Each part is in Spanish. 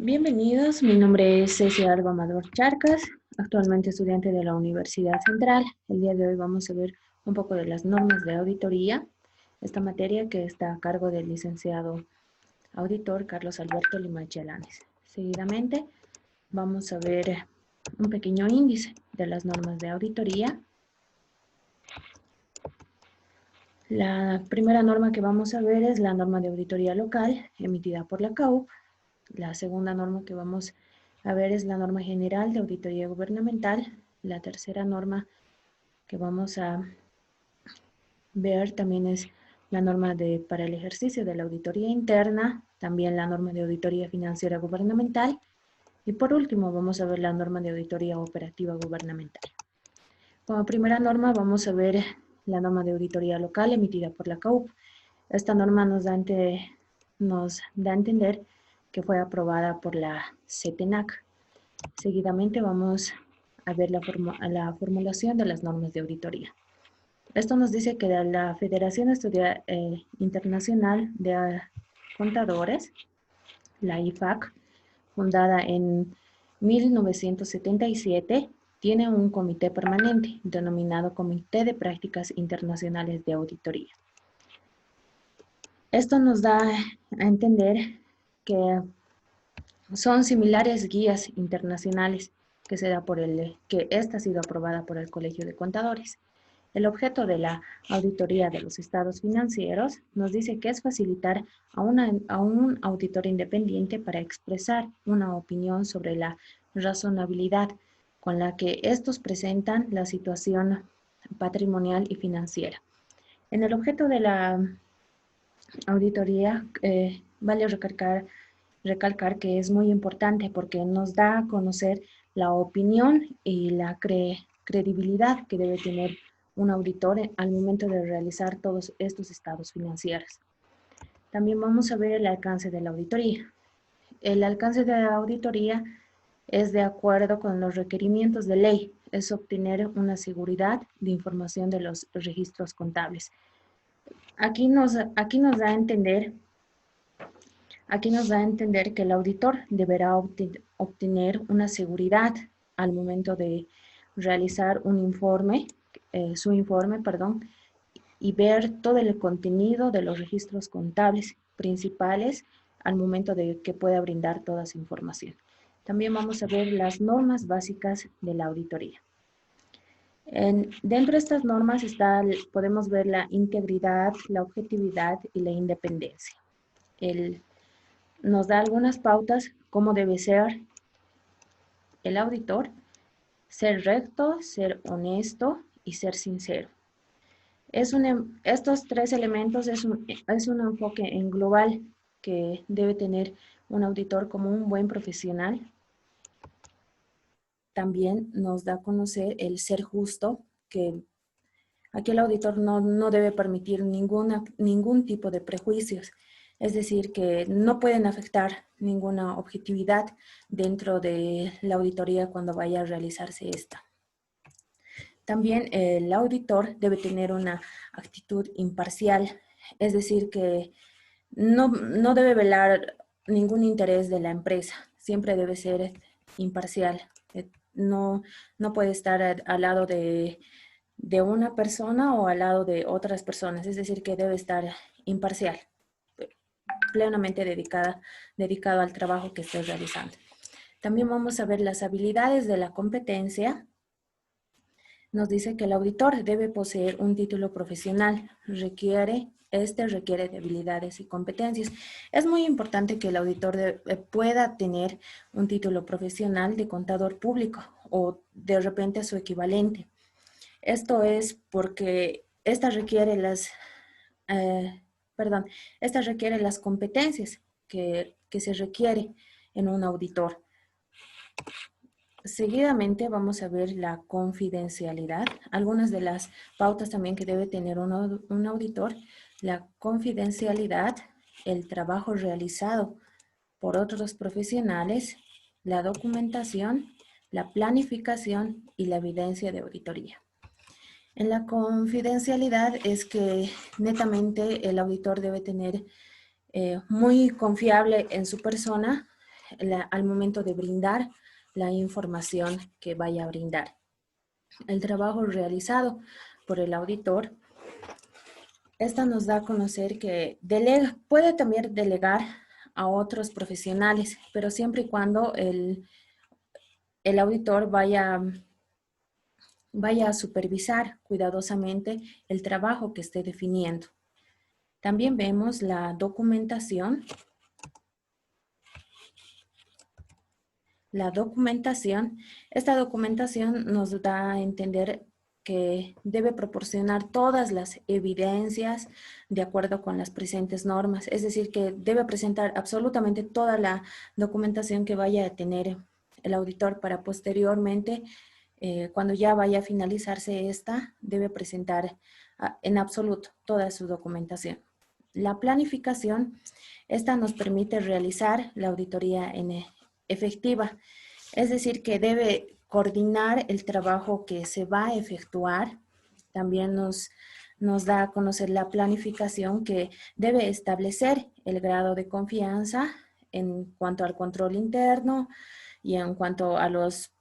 Bienvenidos, mi nombre es Ceci Alba Amador Charcas, actualmente estudiante de la Universidad Central. El día de hoy vamos a ver un poco de las normas de auditoría, esta materia que está a cargo del licenciado auditor Carlos Alberto Lima Chalanes. Seguidamente vamos a ver un pequeño índice de las normas de auditoría. La primera norma que vamos a ver es la norma de auditoría local emitida por la CAUP. La segunda norma que vamos a ver es la norma general de auditoría gubernamental. La tercera norma que vamos a ver también es la norma para el ejercicio de la auditoría interna, también la norma de auditoría financiera gubernamental y por último vamos a ver la norma de auditoría operativa gubernamental. Como primera norma vamos a ver la norma de auditoría local emitida por la CAUP. Esta norma nos da a entender que fue aprobada por la CETENAC. Seguidamente vamos a ver la formulación de las normas de auditoría. Esto nos dice que la Federación Internacional de Contadores, la IFAC, fundada en 1977, tiene un comité permanente denominado Comité de Prácticas Internacionales de Auditoría. Esto nos da a entender que son similares guías internacionales que esta ha sido aprobada por el Colegio de Contadores. El objeto de la auditoría de los estados financieros nos dice que es facilitar a un auditor independiente para expresar una opinión sobre la razonabilidad con la que estos presentan la situación patrimonial y financiera. En el objeto de la auditoría, vale recalcar que es muy importante porque nos da a conocer la opinión y la credibilidad que debe tener un auditor al momento de realizar todos estos estados financieros. También vamos a ver el alcance de la auditoría. El alcance de la auditoría es de acuerdo con los requerimientos de ley, es obtener una seguridad de información de los registros contables. Aquí nos da a entender que el auditor deberá obtener una seguridad al momento de realizar su informe, y ver todo el contenido de los registros contables principales al momento de que pueda brindar toda esa información. También vamos a ver las normas básicas de la auditoría. Dentro de estas normas podemos ver la integridad, la objetividad y la independencia. Nos da algunas pautas cómo debe ser el auditor: ser recto, ser honesto y ser sincero. Estos tres elementos es un enfoque en global que debe tener un auditor como un buen profesional. También nos da a conocer el ser justo, que aquí el auditor no debe permitir ningún tipo de prejuicios. Es decir, que no pueden afectar ninguna objetividad dentro de la auditoría cuando vaya a realizarse esta. También el auditor debe tener una actitud imparcial, es decir, que no debe velar ningún interés de la empresa, siempre debe ser imparcial. No puede estar al lado de una persona o al lado de otras personas, es decir, que debe estar imparcial, plenamente dedicado al trabajo que esté realizando. También vamos a ver las habilidades de la competencia. Nos dice que el auditor debe poseer un título profesional, requiere de habilidades y competencias. Es muy importante que el auditor pueda tener un título profesional de contador público o de repente su equivalente. Esto es porque esta requiere las competencias que se requiere en un auditor. Seguidamente vamos a ver la confidencialidad, algunas de las pautas también que debe tener un auditor: la confidencialidad, el trabajo realizado por otros profesionales, la documentación, la planificación y la evidencia de auditoría. En la confidencialidad es que netamente el auditor debe tener muy confiable en su persona, al momento de brindar la información que vaya a brindar. El trabajo realizado por el auditor, esta nos da a conocer que puede también delegar a otros profesionales, pero siempre y cuando el auditor vaya a supervisar cuidadosamente el trabajo que esté definiendo. También vemos la documentación. Esta documentación nos da a entender que debe proporcionar todas las evidencias de acuerdo con las presentes normas. Es decir, que debe presentar absolutamente toda la documentación que vaya a tener el auditor para posteriormente, cuando ya vaya a finalizarse esta, debe presentar en absoluto toda su documentación. La planificación, esta nos permite realizar la auditoría efectiva, es decir, que debe coordinar el trabajo que se va a efectuar. También nos da a conocer la planificación, que debe establecer el grado de confianza en cuanto al control interno y en cuanto a los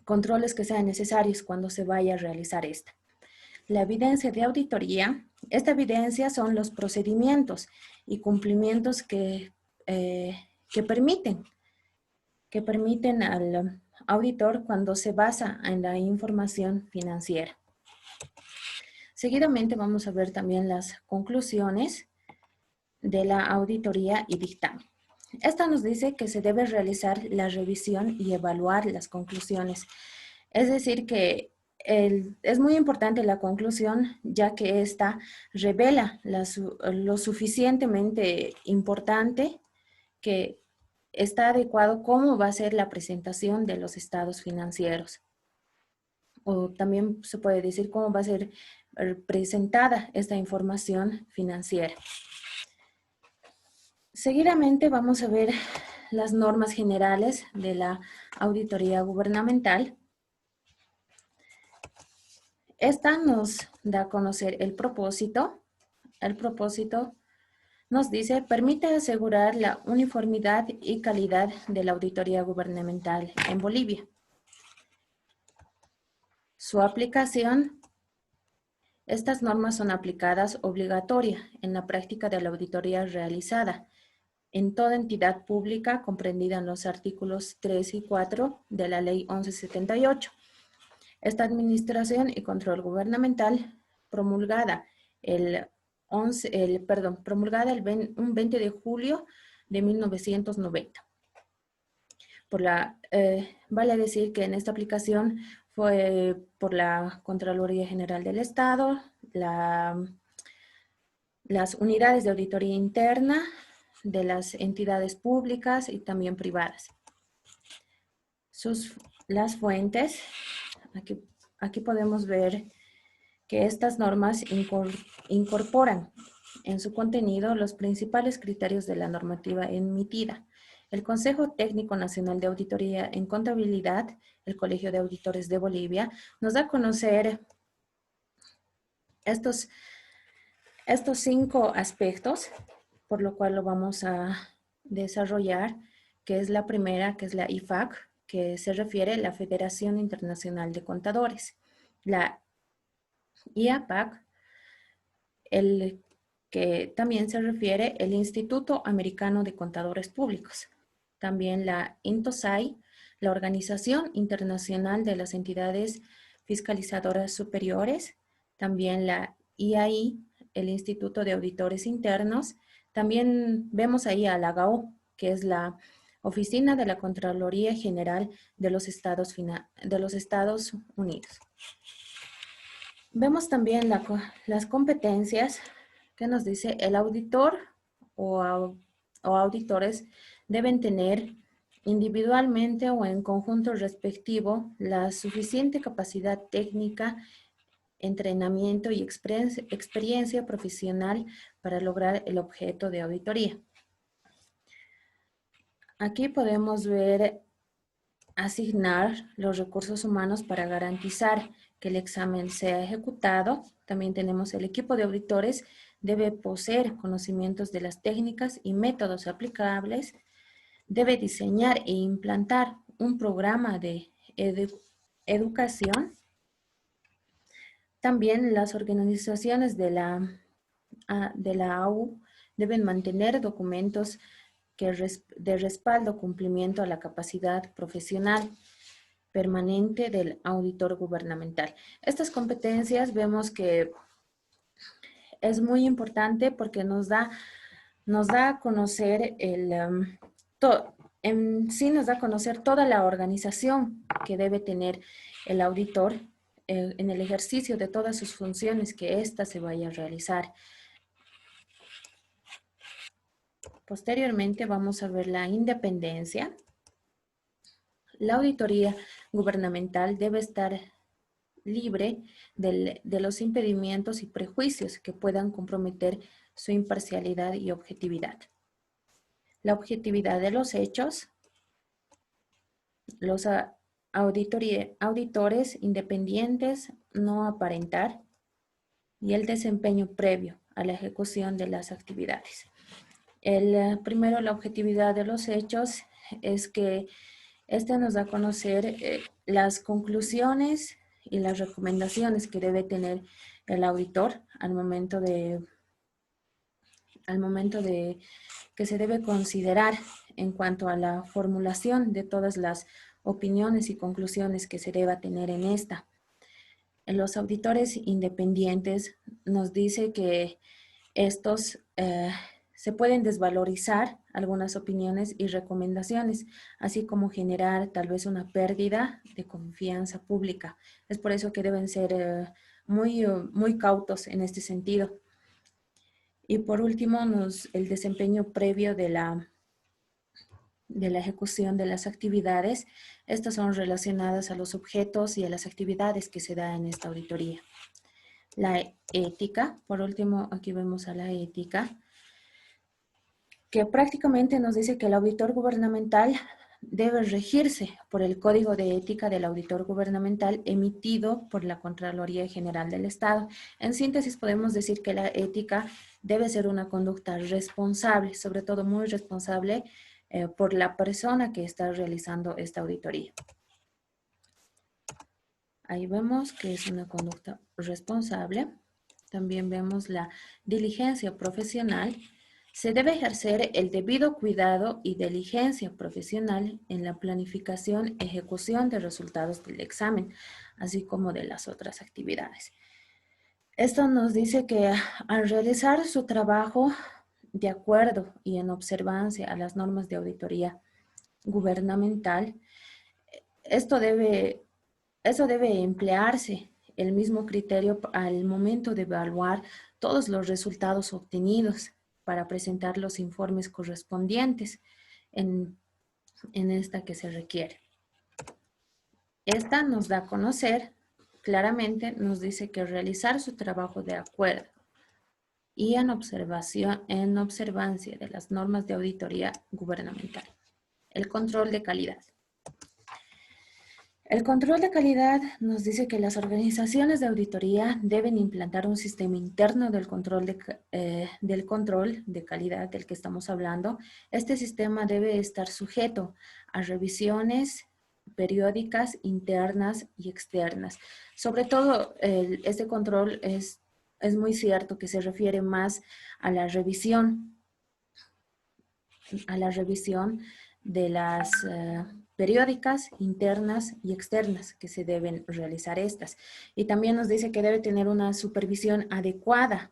controles que sean necesarios cuando se vaya a realizar esta. La evidencia de auditoría, esta evidencia son los procedimientos y cumplimientos que permiten al auditor cuando se basa en la información financiera. Seguidamente vamos a ver también las conclusiones de la auditoría y dictamen. Esta nos dice que se debe realizar la revisión y evaluar las conclusiones. Es decir, que es muy importante la conclusión, ya que esta revela lo suficientemente importante que está adecuado cómo va a ser la presentación de los estados financieros. O también se puede decir cómo va a ser presentada esta información financiera. Seguidamente vamos a ver las normas generales de la auditoría gubernamental. Esta nos da a conocer el propósito. El propósito nos dice, permite asegurar la uniformidad y calidad de la auditoría gubernamental en Bolivia. Su aplicación, estas normas son aplicadas obligatoria en la práctica de la auditoría realizada en toda entidad pública comprendida en los artículos 3 y 4 de la Ley 1178. Esta administración y control gubernamental promulgada un 20 de julio de 1990. Vale decir que en esta aplicación fue por la Contraloría General del Estado, las unidades de auditoría interna de las entidades públicas y también privadas. Las fuentes, aquí podemos ver que estas normas incorporan en su contenido los principales criterios de la normativa emitida. El Consejo Técnico Nacional de Auditoría en Contabilidad, el Colegio de Auditores de Bolivia, nos da a conocer estos 5 aspectos, por lo cual lo vamos a desarrollar, que es la primera, que es la IFAC, que se refiere a la Federación Internacional de Contadores. La IAPAC, que también se refiere al Instituto Americano de Contadores Públicos. También la INTOSAI, la Organización Internacional de las Entidades Fiscalizadoras Superiores. También la IAI, el Instituto de Auditores Internos. También vemos ahí a la GAO, que es la Oficina de la Contraloría General de los Estados Unidos. Vemos también las competencias que nos dice el auditor o auditores deben tener individualmente o en conjunto respectivo la suficiente capacidad técnica, entrenamiento y experiencia profesional para lograr el objeto de auditoría. Aquí podemos ver asignar los recursos humanos para garantizar que el examen sea ejecutado. También tenemos el equipo de auditores debe poseer conocimientos de las técnicas y métodos aplicables, debe diseñar e implantar un programa de educación. También las organizaciones de la AU deben mantener documentos de respaldo, cumplimiento a la capacidad profesional permanente del auditor gubernamental. Estas competencias vemos que es muy importante porque nos da a conocer en sí nos da a conocer toda la organización que debe tener el auditor en el ejercicio de todas sus funciones que ésta se vaya a realizar. Posteriormente vamos a ver la independencia. La auditoría gubernamental debe estar libre de los impedimentos y prejuicios que puedan comprometer su imparcialidad y objetividad. La objetividad de los hechos, los auditores independientes no aparentar y el desempeño previo a la ejecución de las actividades. Primero, la objetividad de los hechos es que este nos da a conocer las conclusiones y las recomendaciones que debe tener el auditor al momento de que se debe considerar en cuanto a la formulación de todas las opiniones y conclusiones que se deba tener en esta. Los auditores independientes nos dice que estos se pueden desvalorizar algunas opiniones y recomendaciones, así como generar tal vez una pérdida de confianza pública. Es por eso que deben ser muy cautos en este sentido. Y por último, el desempeño previo de la ejecución de las actividades. Estas son relacionadas a los objetos y a las actividades que se da en esta auditoría. La ética, por último, aquí vemos a la ética, que prácticamente nos dice que el auditor gubernamental debe regirse por el Código de Ética del Auditor Gubernamental emitido por la Contraloría General del Estado. En síntesis, podemos decir que la ética debe ser una conducta responsable, sobre todo muy responsable por la persona que está realizando esta auditoría. Ahí vemos que es una conducta responsable. También vemos la diligencia profesional. Se debe ejercer el debido cuidado y diligencia profesional en la planificación, ejecución de resultados del examen, así como de las otras actividades. Esto nos dice que al realizar su trabajo de acuerdo y en observancia a las normas de auditoría gubernamental, eso debe emplearse el mismo criterio al momento de evaluar todos los resultados obtenidos para presentar los informes correspondientes en esta que se requiere. Esta nos da a conocer, claramente nos dice que realizar su trabajo de acuerdo y en observancia de las normas de auditoría gubernamental. El control de calidad. El control de calidad nos dice que las organizaciones de auditoría deben implantar un sistema interno del control de calidad del que estamos hablando. Este sistema debe estar sujeto a revisiones periódicas, internas y externas. Sobre todo, este control es muy cierto que se refiere más a la revisión de las periódicas, internas y externas que se deben realizar estas. Y también nos dice que debe tener una supervisión adecuada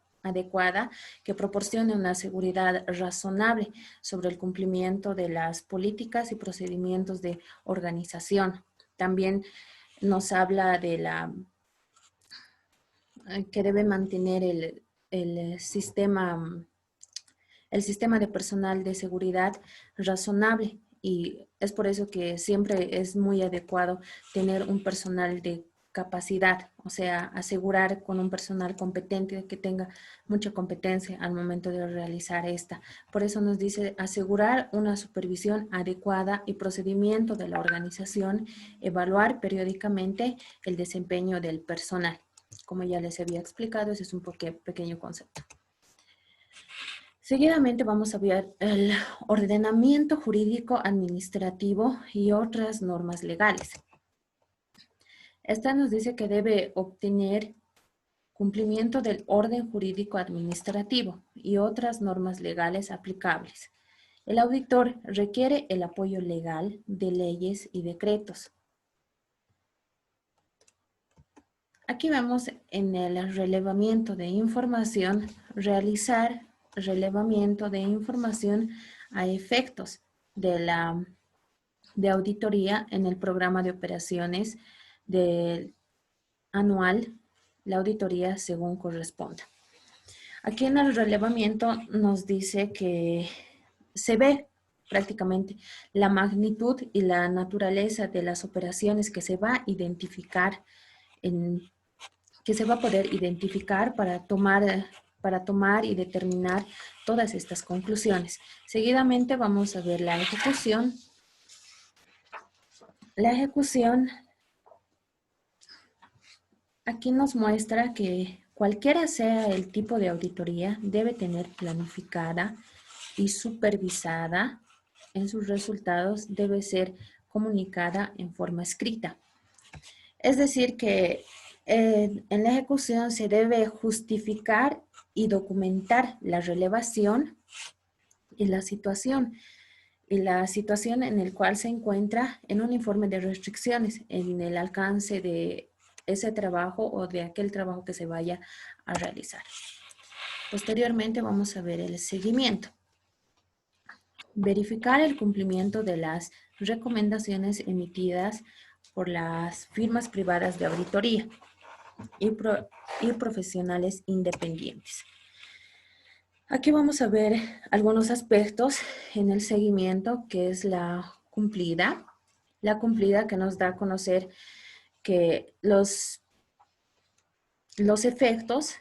que proporcione una seguridad razonable sobre el cumplimiento de las políticas y procedimientos de organización. También nos habla de que debe mantener el sistema de personal de seguridad razonable, y es por eso que siempre es muy adecuado tener un personal de capacidad, o sea, asegurar con un personal competente que tenga mucha competencia al momento de realizar esta. Por eso nos dice asegurar una supervisión adecuada y procedimiento de la organización, evaluar periódicamente el desempeño del personal. Como ya les había explicado, ese es un pequeño concepto. Seguidamente vamos a ver el ordenamiento jurídico administrativo y otras normas legales. Esta nos dice que debe obtener cumplimiento del orden jurídico administrativo y otras normas legales aplicables. El auditor requiere el apoyo legal de leyes y decretos. Aquí vemos en el relevamiento de información, realizar relevamiento de información a efectos de auditoría en el programa de operaciones anual, la auditoría según corresponda. Aquí en el relevamiento nos dice que se ve prácticamente la magnitud y la naturaleza de las operaciones que se va a identificar, que se va a poder identificar para tomar y determinar todas estas conclusiones. Seguidamente vamos a ver la ejecución. La ejecución aquí nos muestra que cualquiera sea el tipo de auditoría, debe tener planificada y supervisada en sus resultados, debe ser comunicada en forma escrita. Es decir que en la ejecución se debe justificar y documentar la relevación y la situación en el cual se encuentra en un informe de restricciones, en el alcance de ese trabajo o de aquel trabajo que se vaya a realizar. Posteriormente vamos a ver el seguimiento. Verificar el cumplimiento de las recomendaciones emitidas por las firmas privadas de auditoría y profesionales independientes. Aquí vamos a ver algunos aspectos en el seguimiento, que es la cumplida. La cumplida que nos da a conocer que los efectos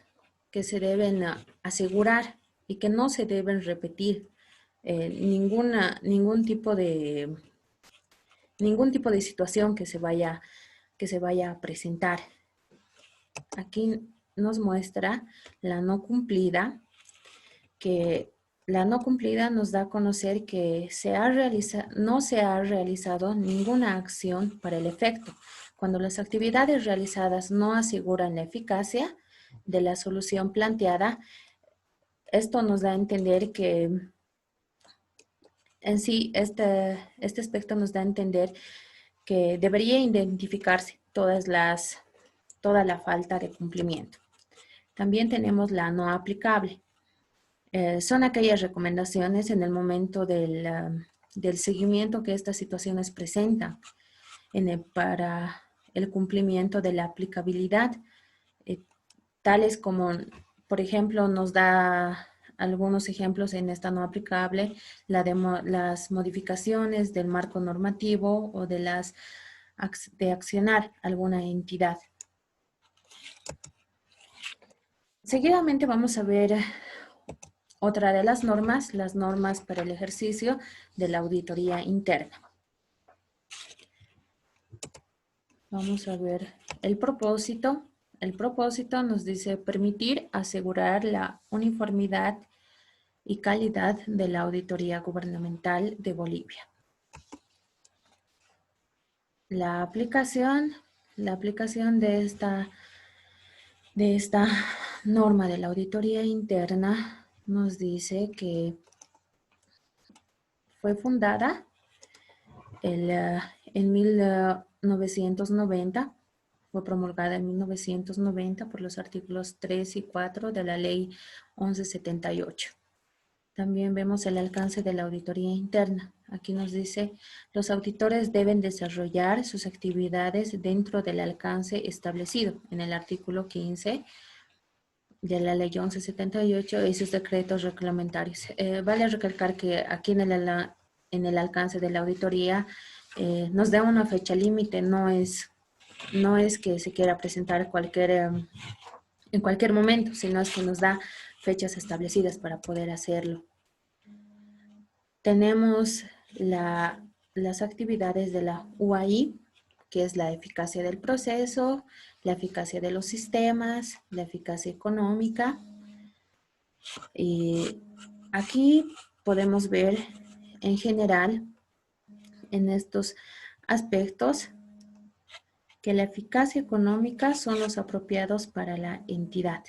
que se deben asegurar y que no se deben repetir ningún tipo de situación que se vaya a presentar. Aquí nos muestra la no cumplida, que la no cumplida nos da a conocer que no se ha realizado ninguna acción para el efecto. Cuando las actividades realizadas no aseguran la eficacia de la solución planteada, esto nos da a entender que en sí este aspecto nos da a entender que debería identificarse toda la falta de cumplimiento. También tenemos la no aplicable. Son aquellas recomendaciones en el momento del seguimiento que estas situaciones presentan para el cumplimiento de la aplicabilidad, tales como, por ejemplo, nos da algunos ejemplos en esta no aplicable, las modificaciones del marco normativo o de accionar alguna entidad. Seguidamente vamos a ver otra de las normas para el ejercicio de la auditoría interna. Vamos a ver el propósito. El propósito nos dice permitir asegurar la uniformidad y calidad de la auditoría gubernamental de Bolivia. La aplicación de esta norma de la auditoría interna nos dice que fue fundada en 1990, fue promulgada en 1990 por los artículos 3 y 4 de la Ley 1178. También vemos el alcance de la auditoría interna. Aquí nos dice, los auditores deben desarrollar sus actividades dentro del alcance establecido en el artículo 15 de la Ley 1178 y sus decretos reglamentarios. Vale recalcar que aquí en el alcance de la auditoría nos da una fecha límite, no es que se quiera presentar en cualquier momento, sino es que nos da fechas establecidas para poder hacerlo. Tenemos las actividades de la UAI, que es la eficacia del proceso, la eficacia de los sistemas, la eficacia económica. Y Aquí podemos ver en general en estos aspectos que la eficacia económica son los apropiados para la entidad.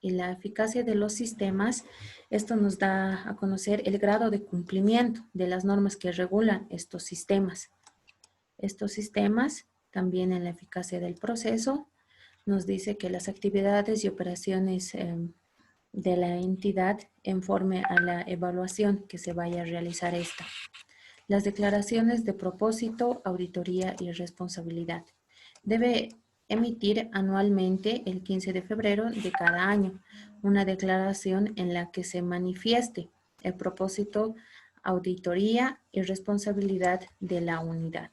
Y la eficacia de los sistemas, esto nos da a conocer el grado de cumplimiento de las normas que regulan estos sistemas. Estos sistemas, también en la eficacia del proceso, nos dice que las actividades y operaciones de la entidad informe a la evaluación que se vaya a realizar esta. Las declaraciones de propósito, auditoría y responsabilidad. Debe emitir anualmente el 15 de febrero de cada año una declaración en la que se manifieste el propósito, auditoría y responsabilidad de la unidad.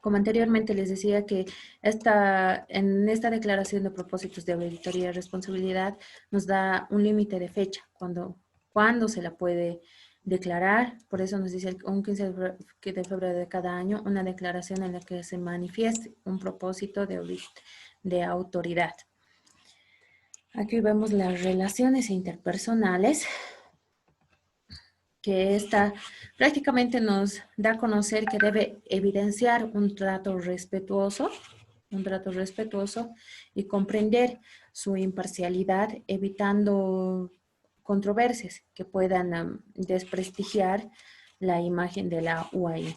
Como anteriormente les decía que en esta declaración de propósitos de auditoría y responsabilidad nos da un límite de fecha, cuando se la puede declarar. Por eso nos dice un 15 de febrero de cada año una declaración en la que se manifieste un propósito de autoridad. Aquí vemos las relaciones interpersonales, que esta prácticamente nos da a conocer que debe evidenciar un trato respetuoso y comprender su imparcialidad, evitando controversias que puedan desprestigiar la imagen de la UAI.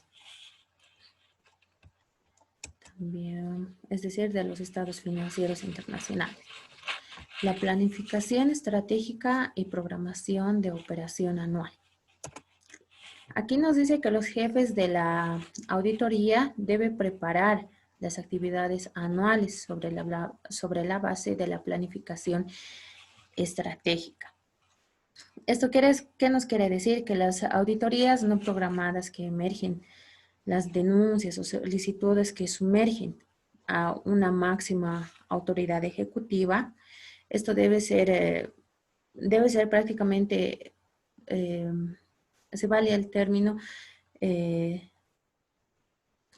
También, es decir, de los estados financieros internacionales. La planificación estratégica y programación de operación anual. Aquí nos dice que los jefes de la auditoría deben preparar las actividades anuales sobre la base de la planificación estratégica. ¿Qué nos quiere decir? Que las auditorías no programadas que emergen, las denuncias o solicitudes que sumergen a una máxima autoridad ejecutiva, esto debe ser prácticamente, se vale el término,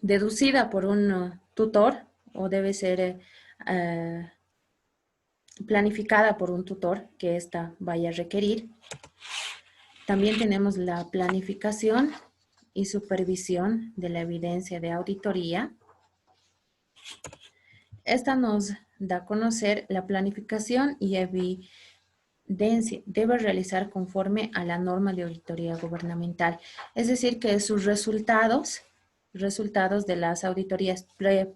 deducida por un tutor o debe ser planificada por un tutor que ésta vaya a requerir. También tenemos la planificación y supervisión de la evidencia de auditoría. Esta nos da a conocer la planificación y evidencia debe realizar conforme a la norma de auditoría gubernamental. Es decir, que sus resultados de las auditorías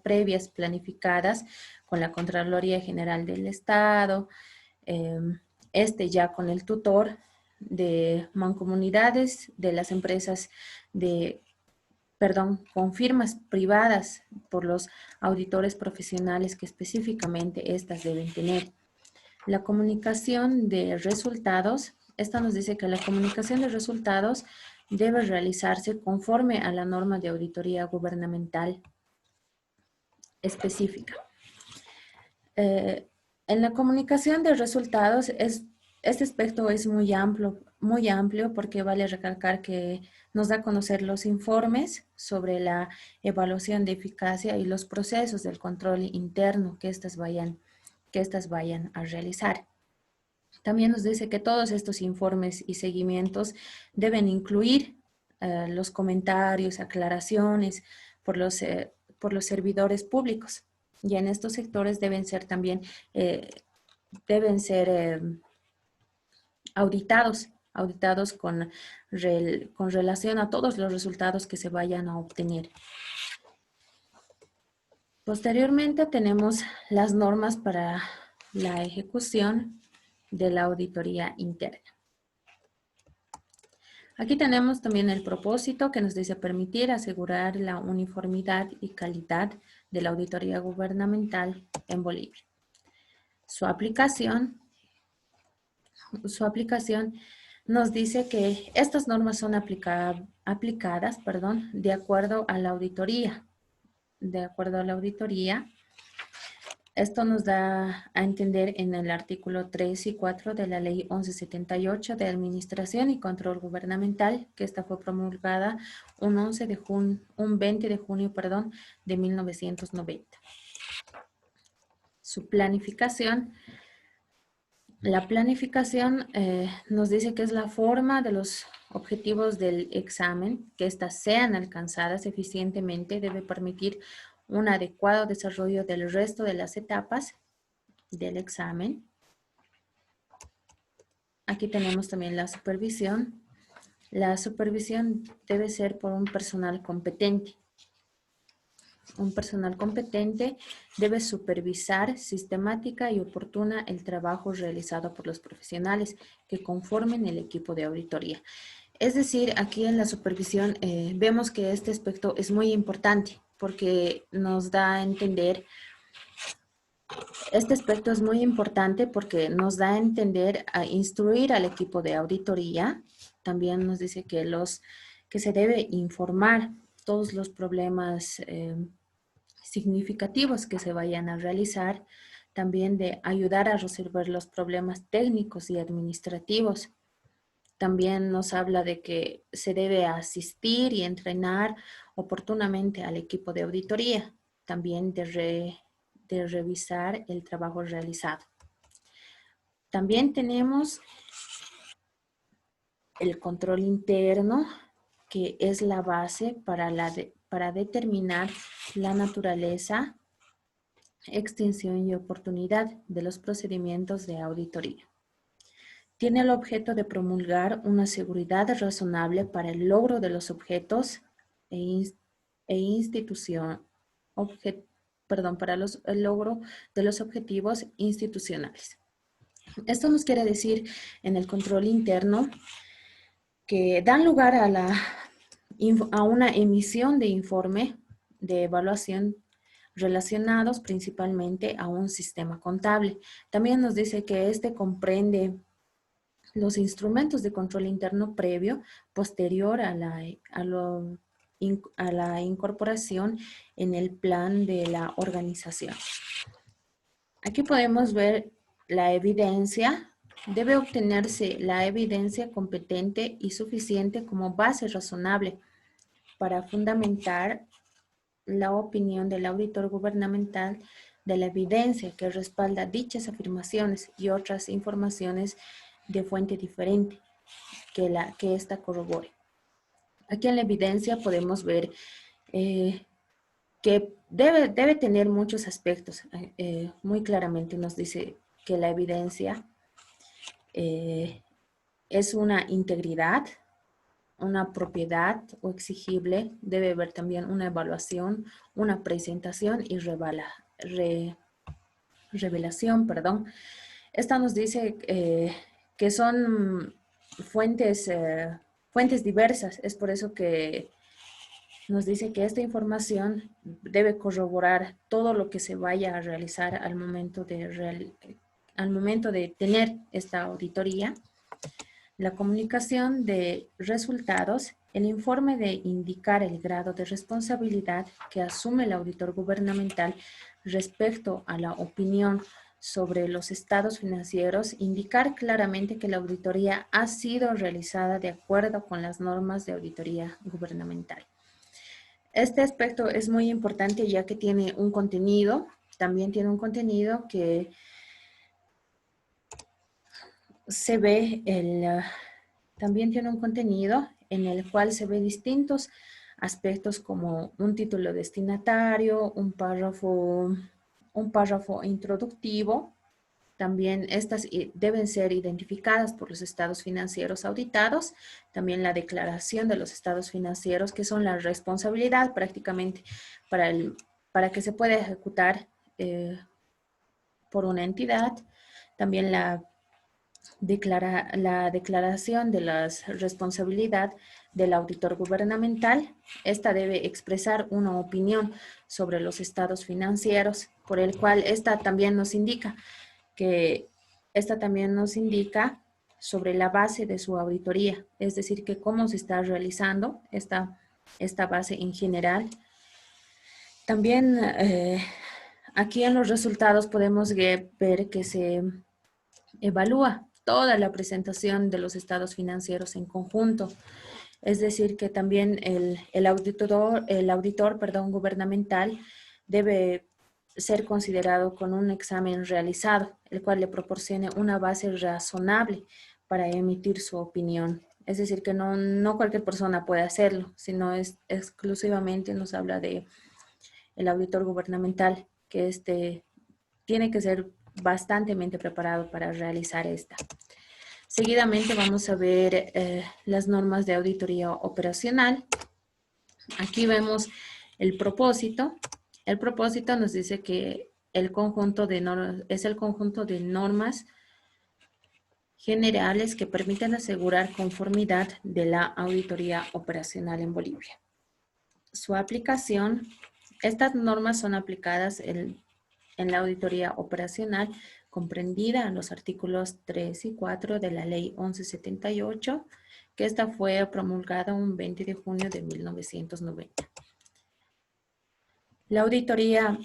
previas planificadas con la Contraloría General del Estado, ya con el tutor de mancomunidades de las empresas con firmas privadas por los auditores profesionales que específicamente estas deben tener. La comunicación de resultados, esta nos dice que la comunicación de resultados debe realizarse conforme a la norma de auditoría gubernamental específica. En la comunicación de resultados, este aspecto es muy amplio porque vale recalcar que nos da a conocer los informes sobre la evaluación de eficacia y los procesos del control interno que estas vayan a realizar. También nos dice que todos estos informes y seguimientos deben incluir los comentarios, aclaraciones por los servidores públicos. Y en estos sectores deben ser también auditados con relación a todos los resultados que se vayan a obtener. Posteriormente tenemos las normas para la ejecución de la auditoría interna. Aquí tenemos también el propósito que nos dice permitir asegurar la uniformidad y calidad de la auditoría gubernamental en Bolivia. Su aplicación nos dice que estas normas son aplicadas de acuerdo a la auditoría. Esto nos da a entender en el artículo 3 y 4 de la Ley 1178 de Administración y Control Gubernamental, que esta fue promulgada un 20 de junio de 1990. Su planificación La planificación nos dice que es la forma de los objetivos del examen, que éstas sean alcanzadas eficientemente, debe permitir un adecuado desarrollo del resto de las etapas del examen. Aquí tenemos también la supervisión. La supervisión debe ser por un personal competente. Un personal competente debe supervisar sistemática y oportuna el trabajo realizado por los profesionales que conformen el equipo de auditoría. Es decir, aquí en la supervisión vemos que este aspecto es muy importante porque nos da a entender, este aspecto es muy importante porque nos da a entender, a instruir al equipo de auditoría. También nos dice que se debe informar todos los problemas significativos que se vayan a realizar, también de ayudar a resolver los problemas técnicos y administrativos. También nos habla de que se debe asistir y entrenar oportunamente al equipo de auditoría, también de revisar el trabajo realizado. También tenemos el control interno, que es la base para determinar la naturaleza, extinción y oportunidad de los procedimientos de auditoría. Tiene el objeto de promulgar una seguridad razonable para el logro de los objetos para el logro de los objetivos institucionales. Esto nos quiere decir en el control interno que dan lugar a una emisión de informe de evaluación relacionados principalmente a un sistema contable. También nos dice que este comprende los instrumentos de control interno previo, posterior a la incorporación en el plan de la organización. Aquí podemos ver la evidencia. Debe obtenerse la evidencia competente y suficiente como base razonable para fundamentar la opinión del auditor gubernamental de la evidencia que respalda dichas afirmaciones y otras informaciones de fuente diferente que ésta corrobore. Aquí en la evidencia podemos ver que debe tener muchos aspectos. Muy claramente nos dice que la evidencia es una integridad, una propiedad o exigible, debe haber también una evaluación, una presentación y revelación, perdón. Esta nos dice que son fuentes diversas, es por eso que nos dice que esta información debe corroborar todo lo que se vaya a realizar al momento de tener esta auditoría. La comunicación de resultados, el informe de indicar el grado de responsabilidad que asume el auditor gubernamental respecto a la opinión sobre los estados financieros, indicar claramente que la auditoría ha sido realizada de acuerdo con las normas de auditoría gubernamental. Este aspecto es muy importante ya que tiene un contenido, también tiene un contenido que se ve también tiene un contenido en el cual se ve distintos aspectos como un título destinatario, un párrafo introductivo. También estas deben ser identificadas por los estados financieros auditados. También la declaración de los estados financieros, que son la responsabilidad prácticamente para que se pueda ejecutar por una entidad. También la declaración de la responsabilidad del auditor gubernamental. Esta debe expresar una opinión sobre los estados financieros, por el cual esta también nos indica sobre la base de su auditoría, es decir, que cómo se está realizando esta base en general. También aquí en los resultados podemos ver que se evalúa toda la presentación de los estados financieros en conjunto. Es decir, que también el auditor gubernamental debe ser considerado con un examen realizado, el cual le proporcione una base razonable para emitir su opinión. Es decir, que no cualquier persona puede hacerlo, sino es exclusivamente nos habla de el auditor gubernamental, que tiene que ser bastante preparado para realizar esta. Seguidamente vamos a ver las normas de auditoría operacional. Aquí vemos el propósito. El propósito nos dice que el conjunto de normas es el conjunto de normas generales que permiten asegurar conformidad de la auditoría operacional en Bolivia. Su aplicación, estas normas son aplicadas en la auditoría operacional comprendida en los artículos 3 y 4 de la Ley 1178, que esta fue promulgada un 20 de junio de 1990. La auditoría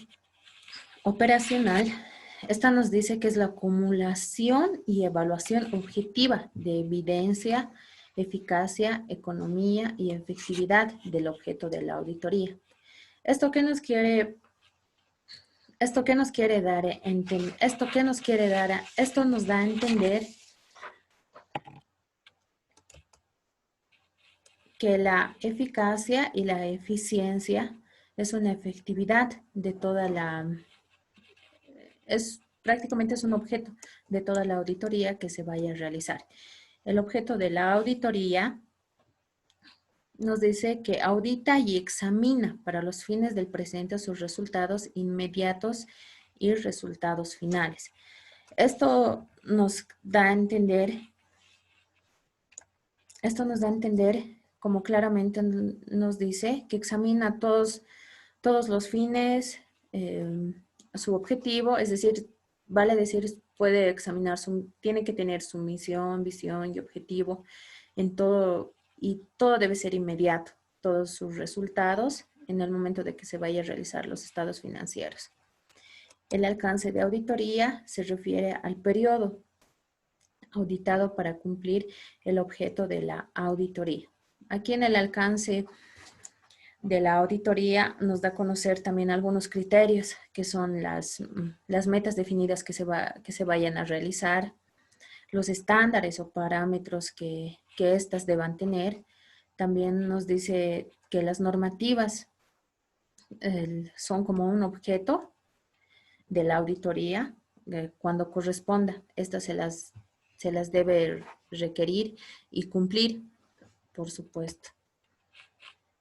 operacional, esta nos dice que es la acumulación y evaluación objetiva de evidencia, eficacia, economía y efectividad del objeto de la auditoría. ¿Esto qué nos quiere dar? Esto nos da a entender que la eficacia y la eficiencia es una efectividad de toda prácticamente es un objeto de toda la auditoría que se vaya a realizar. El objeto de la auditoría nos dice que audita y examina para los fines del presente sus resultados inmediatos y resultados finales. Esto nos da a entender como claramente nos dice que examina todos los fines, su objetivo, es decir, vale decir, puede examinar, tiene que tener su misión, visión y objetivo en todo, y todo debe ser inmediato, todos sus resultados en el momento de que se vaya a realizar los estados financieros. El alcance de auditoría se refiere al periodo auditado para cumplir el objeto de la auditoría. Aquí en el alcance de la auditoría nos da a conocer también algunos criterios que son las metas definidas que se vayan a realizar, los estándares o parámetros que éstas deban tener. También nos dice que las normativas son como un objeto de la auditoría. Cuando corresponda, estas se las debe requerir y cumplir, por supuesto.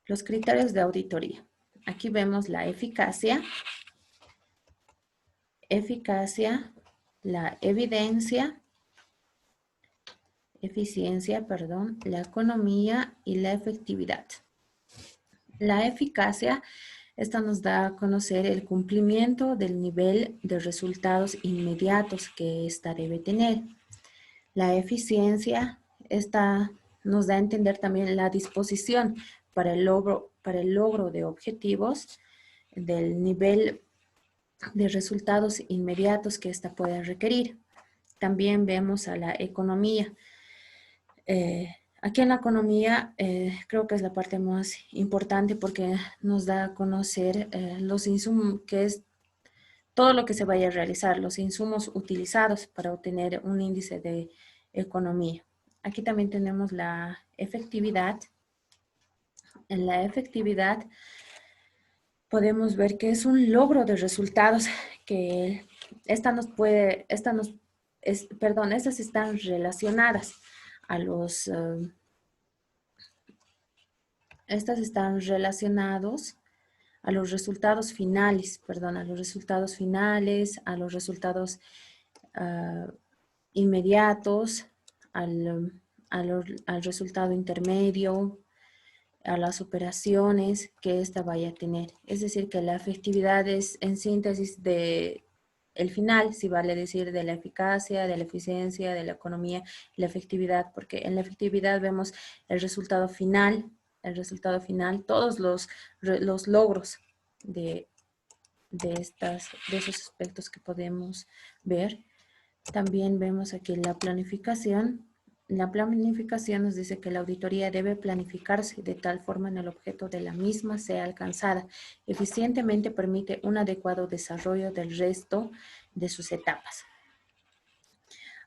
Los criterios de auditoría. Aquí vemos la eficacia, la eficiencia, la economía y la efectividad. La eficacia, esta nos da a conocer el cumplimiento del nivel de resultados inmediatos que ésta debe tener. La eficiencia, esta nos da a entender también la disposición para el logro de objetivos del nivel de resultados inmediatos que ésta pueda requerir. También vemos a la economía. Aquí en la economía creo que es la parte más importante porque nos da a conocer los insumos, que es todo lo que se vaya a realizar, los insumos utilizados para obtener un índice de economía. Aquí también tenemos la efectividad. En la efectividad podemos ver que es un logro de resultados que estas están relacionadas a a los resultados finales, a los resultados inmediatos, al resultado intermedio, a las operaciones que ésta vaya a tener. Es decir, que la efectividad es en síntesis de el final, si vale decir de la eficacia, de la eficiencia, de la economía, la efectividad, porque en la efectividad vemos el resultado final, todos los logros de esos aspectos que podemos ver. También vemos aquí la planificación. La planificación nos dice que la auditoría debe planificarse de tal forma en el objeto de la misma sea alcanzada. Eficientemente permite un adecuado desarrollo del resto de sus etapas.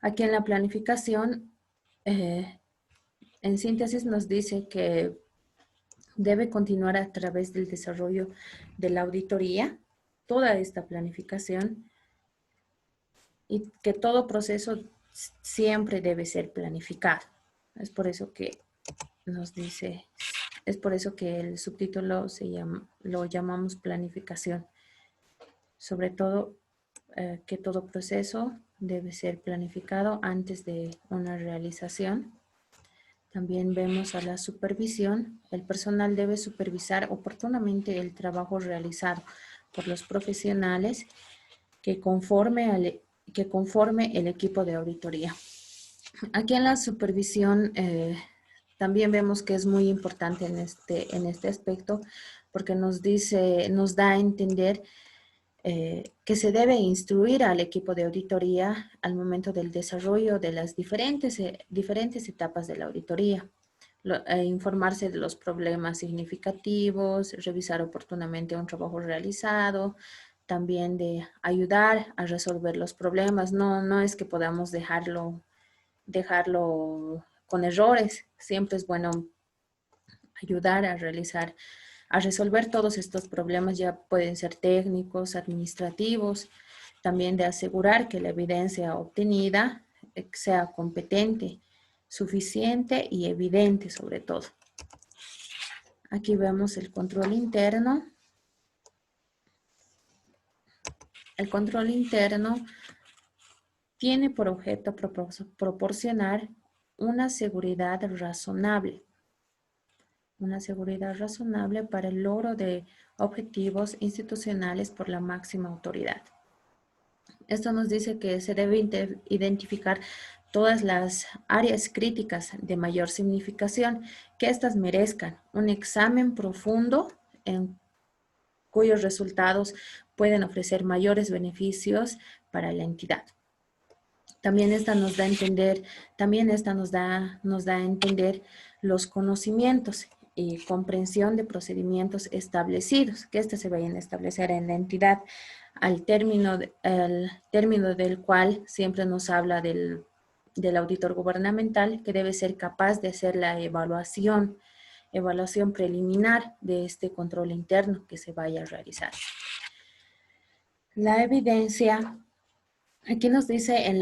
Aquí en la planificación, en síntesis nos dice que debe continuar a través del desarrollo de la auditoría, toda esta planificación, y que todo proceso siempre debe ser planificado. Es por eso que nos dice, es por eso que el subtítulo lo llamamos planificación. Sobre todo, que todo proceso debe ser planificado antes de una realización. También vemos a la supervisión. El personal debe supervisar oportunamente el trabajo realizado por los profesionales que conforme el equipo de auditoría. Aquí en la supervisión también vemos que es muy importante en este aspecto porque nos da a entender que se debe instruir al equipo de auditoría al momento del desarrollo de las diferentes etapas de la auditoría. Informarse de los problemas significativos, revisar oportunamente un trabajo realizado, también de ayudar a resolver los problemas. No es que podamos dejarlo con errores. Siempre es bueno ayudar a resolver todos estos problemas, ya pueden ser técnicos, administrativos, también de asegurar que la evidencia obtenida sea competente, suficiente y evidente sobre todo. Aquí vemos el control interno. El control interno tiene por objeto proporcionar una seguridad razonable para el logro de objetivos institucionales por la máxima autoridad. Esto nos dice que se debe identificar todas las áreas críticas de mayor significación, que éstas merezcan un examen profundo en cuyos resultados pueden ofrecer mayores beneficios para la entidad. También esta nos da a entender los conocimientos y comprensión de procedimientos establecidos, que se vayan a establecer en la entidad, al término del cual siempre nos habla del auditor gubernamental, que debe ser capaz de hacer la evaluación preliminar de este control interno que se vaya a realizar. La evidencia, aquí nos dice, es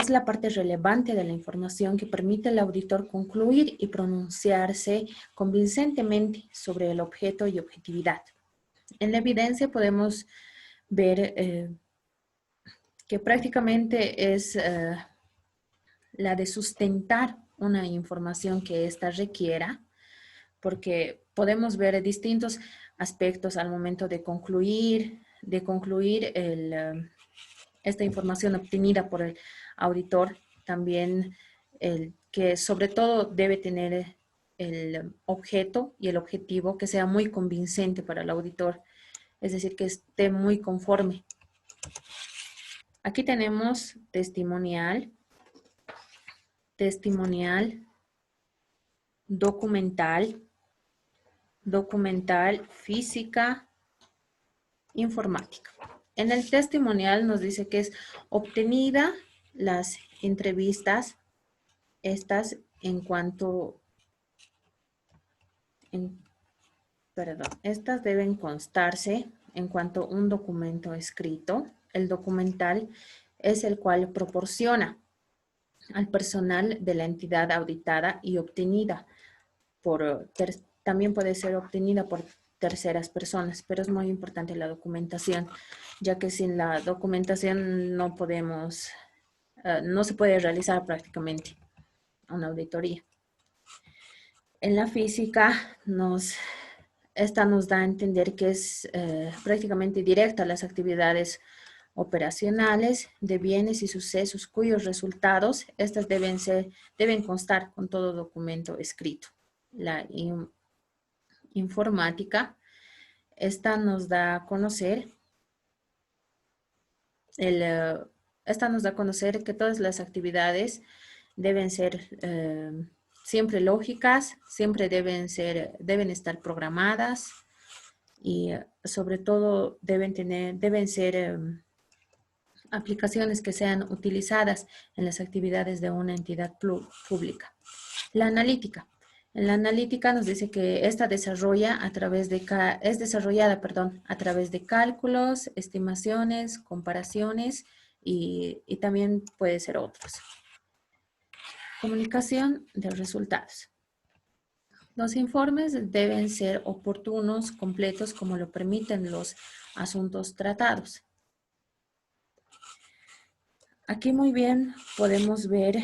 la parte relevante de la información que permite al auditor concluir y pronunciarse convincentemente sobre el objeto y objetividad. En la evidencia podemos ver que prácticamente es la de sustentar una información que ésta requiera, porque podemos ver distintos aspectos al momento de concluir esta información obtenida por el auditor. También que sobre todo debe tener el objeto y el objetivo que sea muy convincente para el auditor, es decir, que esté muy conforme. Aquí tenemos testimonial, documental, física, informática. En el testimonial nos dice que es obtenida las entrevistas, estas estas deben constarse en cuanto a un documento escrito. El documental es el cual proporciona al personal de la entidad auditada y obtenida también puede ser obtenida por terceras personas, pero es muy importante la documentación, ya que sin la documentación no se puede realizar prácticamente una auditoría. En la física, esta nos da a entender que es prácticamente directa a las actividades operacionales de bienes y sucesos cuyos resultados, estas deben constar con todo documento escrito. La informática, esta nos da a conocer que todas las actividades deben ser siempre lógicas, siempre deben estar programadas y sobre todo deben ser aplicaciones que sean utilizadas en las actividades de una entidad pública. La analítica. En la analítica nos dice que esta es desarrollada a través de cálculos, estimaciones, comparaciones y también puede ser otros. Comunicación de resultados. Los informes deben ser oportunos, completos, como lo permiten los asuntos tratados. Aquí muy bien podemos ver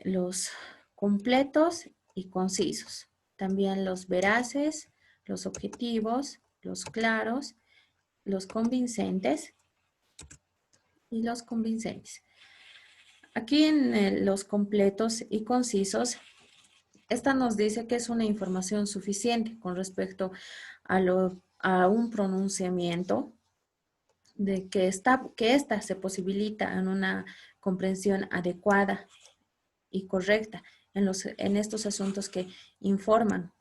los completos y concisos. También los veraces, los objetivos, los claros, los convincentes y los convincentes. Aquí en los completos y concisos, esta nos dice que es una información suficiente con respecto a un pronunciamiento, de que esta se posibilita en una comprensión adecuada y correcta en estos asuntos que informan.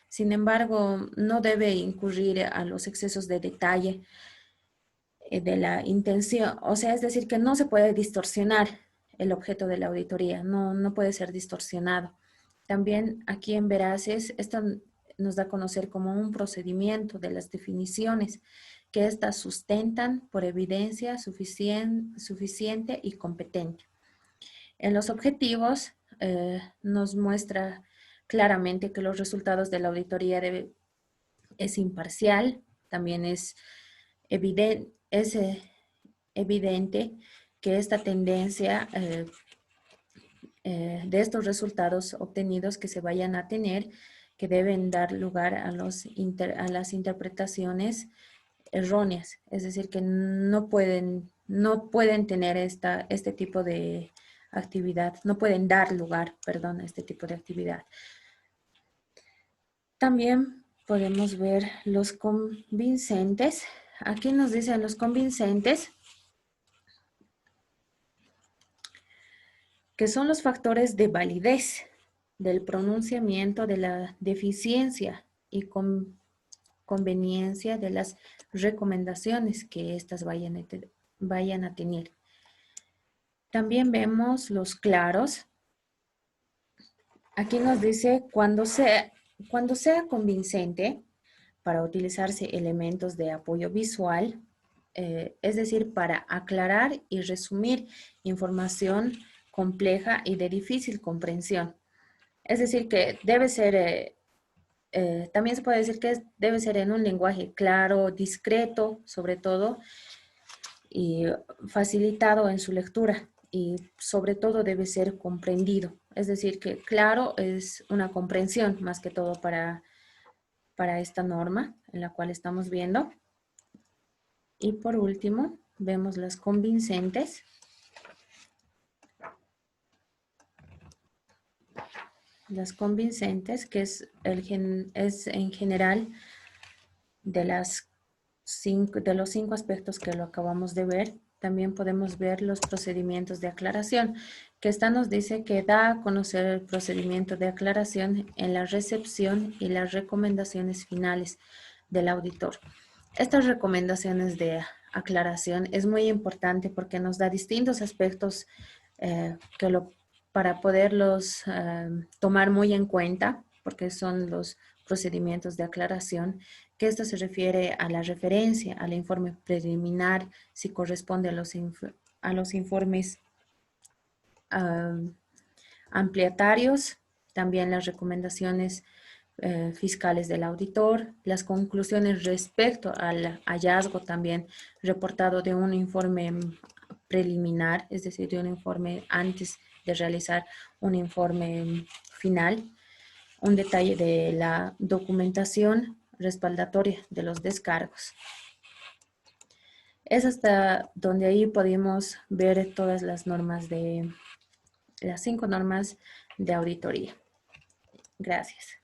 Sin embargo, no debe incurrir a los excesos de detalle de la intención. O sea, es decir, que no se puede distorsionar el objeto de la auditoría, no puede ser distorsionado. También aquí en Veraces, esto nos da a conocer como un procedimiento de las definiciones que éstas sustentan por evidencia suficiente y competente. En los objetivos nos muestra claramente que los resultados de la auditoría es imparcial, también es evidente que esta tendencia de estos resultados obtenidos que se vayan a tener, que deben dar lugar a las interpretaciones erróneas, es decir, que no pueden tener este tipo de actividad, no pueden dar lugar, perdón, a este tipo de actividad. También podemos ver los convincentes. Aquí nos dicen los convincentes, que son los factores de validez del pronunciamiento, de la deficiencia y conveniencia de las recomendaciones que éstas vayan a tener. También vemos los claros. Aquí nos dice cuando sea convincente para utilizarse elementos de apoyo visual, es decir, para aclarar y resumir información compleja y de difícil comprensión. Es decir, que debe ser, también se puede decir que debe ser en un lenguaje claro, discreto, sobre todo, y facilitado en su lectura. Y sobre todo debe ser comprendido. Es decir, que claro es una comprensión más que todo para esta norma en la cual estamos viendo. Y por último, vemos las convincentes. Las convincentes, que es en general de los 5 aspectos que lo acabamos de ver. También podemos ver los procedimientos de aclaración, que esta nos dice que da a conocer el procedimiento de aclaración en la recepción y las recomendaciones finales del auditor. Estas recomendaciones de aclaración es muy importante porque nos da distintos aspectos para poderlos tomar muy en cuenta, porque son los procedimientos de aclaración, que esto se refiere a la referencia, al informe preliminar, si corresponde a los informes ampliatarios, también las recomendaciones fiscales del auditor, las conclusiones respecto al hallazgo también reportado de un informe preliminar, es decir, de un informe antes de realizar un informe final, un detalle de la documentación respaldatoria de los descargos. Es hasta donde ahí podemos ver todas las normas las 5 normas de auditoría. Gracias.